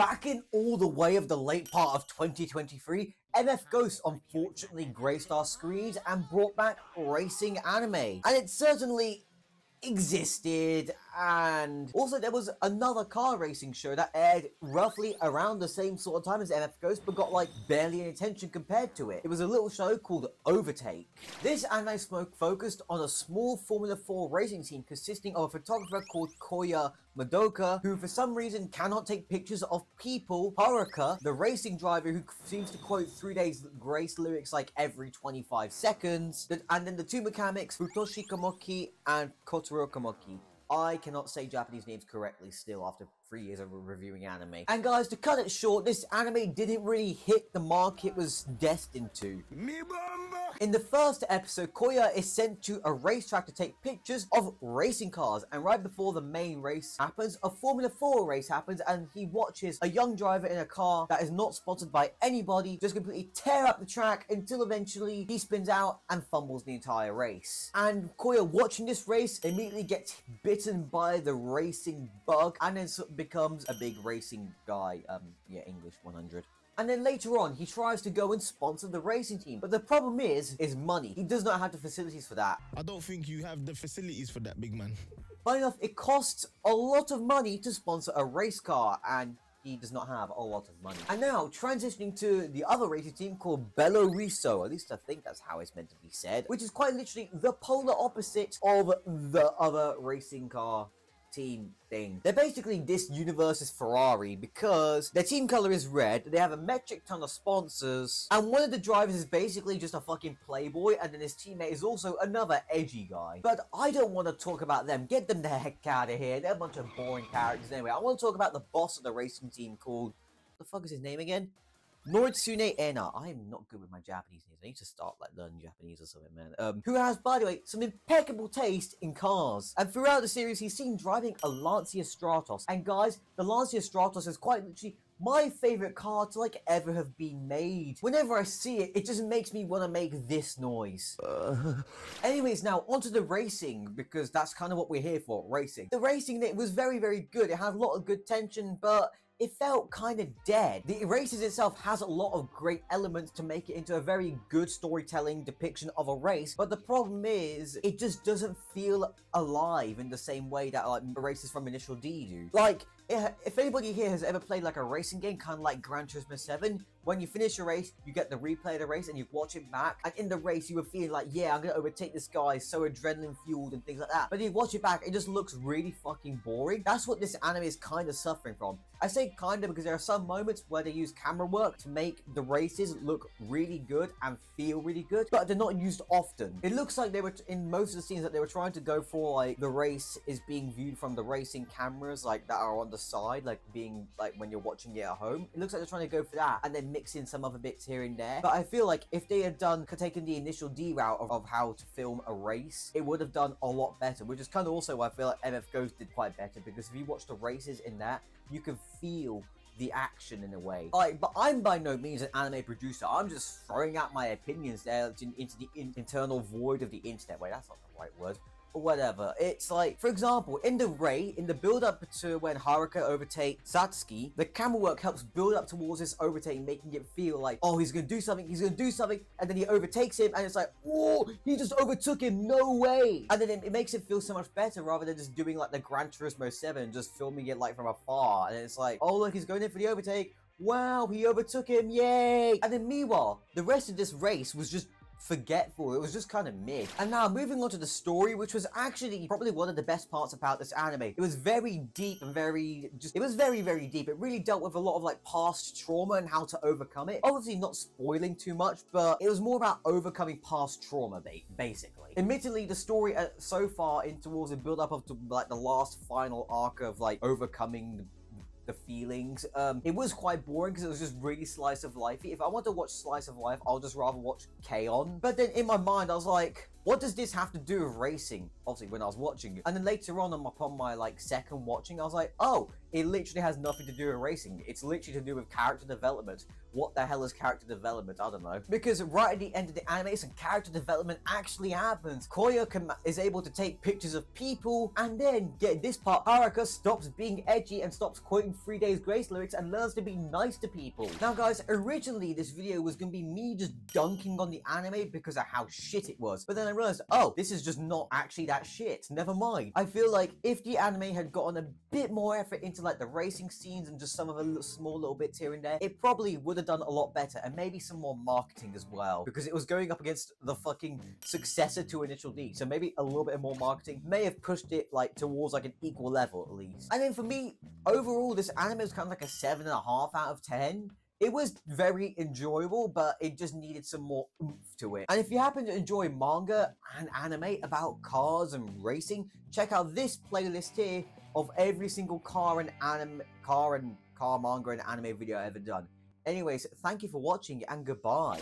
Back in all the way of the late part of 2023, MF Ghost unfortunately graced our screens and brought back racing anime. And it certainly existed, and also there was another car racing show that aired roughly around the same sort of time as MF Ghost, but got like barely any attention compared to it. It was a little show called Overtake. This anime focused on a small Formula 4 racing team consisting of a photographer called Koya Madoka, who for some reason cannot take pictures of people, Haruka, the racing driver who seems to quote 3 Days Grace lyrics like every 25 seconds, and then the two mechanics, Futoshi Komoki and Kotaro Komoki. I cannot say Japanese names correctly still after 3 years of reviewing anime. And guys, to cut it short, this anime didn't really hit the mark it was destined to. In the first episode, Koya is sent to a racetrack to take pictures of racing cars, and right before the main race happens, a Formula 4 race happens, and he watches a young driver in a car that is not sponsored by anybody just completely tear up the track until eventually he spins out and fumbles the entire race. And Koya, watching this race, immediately gets bitten by the racing bug and then becomes a big racing guy. Yeah, English 100. And then later on, he tries to go and sponsor the racing team. But the problem is money. He does not have the facilities for that. I don't think you have the facilities for that, big man. Funny enough, it costs a lot of money to sponsor a race car, and he does not have a lot of money. And now, transitioning to the other racing team called Belo Riso, at least I think that's how it's meant to be said, which is quite literally the polar opposite of the other racing car team thing. They're basically this universe's Ferrari because their team color is red, they have a metric ton of sponsors, and one of the drivers is basically just a fucking playboy, and then his teammate is also another edgy guy. But I don't want to talk about them. Get them the heck out of here. They're a bunch of boring characters anyway. I want to talk about the boss of the racing team called... what the fuck is his name again? Noritsune Ena. I'm not good with my Japanese names. I need to start like learning Japanese or something, man. Who has, by the way, some impeccable taste in cars. And throughout the series, he's seen driving a Lancia Stratos. And guys, the Lancia Stratos is quite literally my favorite car to like ever have been made. Whenever I see it, it just makes me want to make this noise. Anyways, now onto the racing, because that's kind of what we're here for, racing. The racing, it was very, very good. It had a lot of good tension, but it felt kind of dead. The races itself has a lot of great elements to make it into a very good storytelling depiction of a race, but the problem is it just doesn't feel alive in the same way that like races from Initial D do. Like, if anybody here has ever played like a racing game, kind of like Gran Turismo 7, when you finish a race, you get the replay of the race and you watch it back, and in the race you were feeling like, yeah, I'm gonna overtake this guy, so adrenaline fueled and things like that. But then you watch it back, it just looks really fucking boring. That's what this anime is kind of suffering from. I say kind of because there are some moments where they use camera work to make the races look really good and feel really good, but they're not used often. It looks like they were, in most of the scenes, that they were trying to go for like the race is being viewed from the racing cameras like that are on the side, like being like when you're watching it at home. It looks like they're trying to go for that and then mix in some other bits here and there. But I feel like if they had taken the Initial D route of how to film a race, it would have done a lot better, which is kind of also why I feel like MF Ghost did quite better, because if you watch the races in that, you can feel the action in a way. But I'm by no means an anime producer. I'm just throwing out my opinions there into the internal void of the internet. Wait, that's not the right word. Or whatever. It's like, for example, in the build-up to when Haruka overtakes Satsuki, the camera work helps build up towards this overtake, making it feel like, oh, he's gonna do something, and then he overtakes him, and it's like, oh, he just overtook him, no way! And then it makes it feel so much better, rather than just doing like the Gran Turismo 7, just filming it like from afar, and it's like, oh, look, he's going in for the overtake, wow, he overtook him, yay! And then meanwhile, the rest of this race was just forgetful. It was just kind of mid. And now moving on to the story, which was actually probably one of the best parts about this anime. It was very deep and it was very, very deep. It really dealt with a lot of like past trauma and how to overcome it. Obviously not spoiling too much, but it was more about overcoming past trauma, basically. Admittedly, the story so far towards the build up of like the last final arc of like overcoming the feelings, it was quite boring because it was just really slice of lifey. If I want to watch slice of life, I'll just rather watch K-On! But then in my mind I was like, what does this have to do with racing? Obviously, when I was watching it. And then later on, upon my like second watching, I was like, oh, it literally has nothing to do with racing. It's literally to do with character development. What the hell is character development? I don't know. Because right at the end of the anime, some character development actually happens. Koya is able to take pictures of people, and then, get this part, Haruka stops being edgy and stops quoting 3 Days Grace lyrics and learns to be nice to people. Now guys, originally this video was gonna be me just dunking on the anime because of how shit it was. But then I realized, oh, this is just not actually that shit. Never mind. I feel like if the anime had gotten a bit more effort into like the racing scenes and just some of the small little bits here and there, it probably would have done a lot better, and maybe some more marketing as well, because it was going up against the fucking successor to Initial D, so maybe a little bit more marketing may have pushed it like towards like an equal level at least. And then for me, overall, this anime is kind of like a 7.5 out of 10. It was very enjoyable, but it just needed some more oomph to it. And if you happen to enjoy manga and anime about cars and racing, check out this playlist here of every single car manga and anime video I've ever done. Anyways, thank you for watching and goodbye.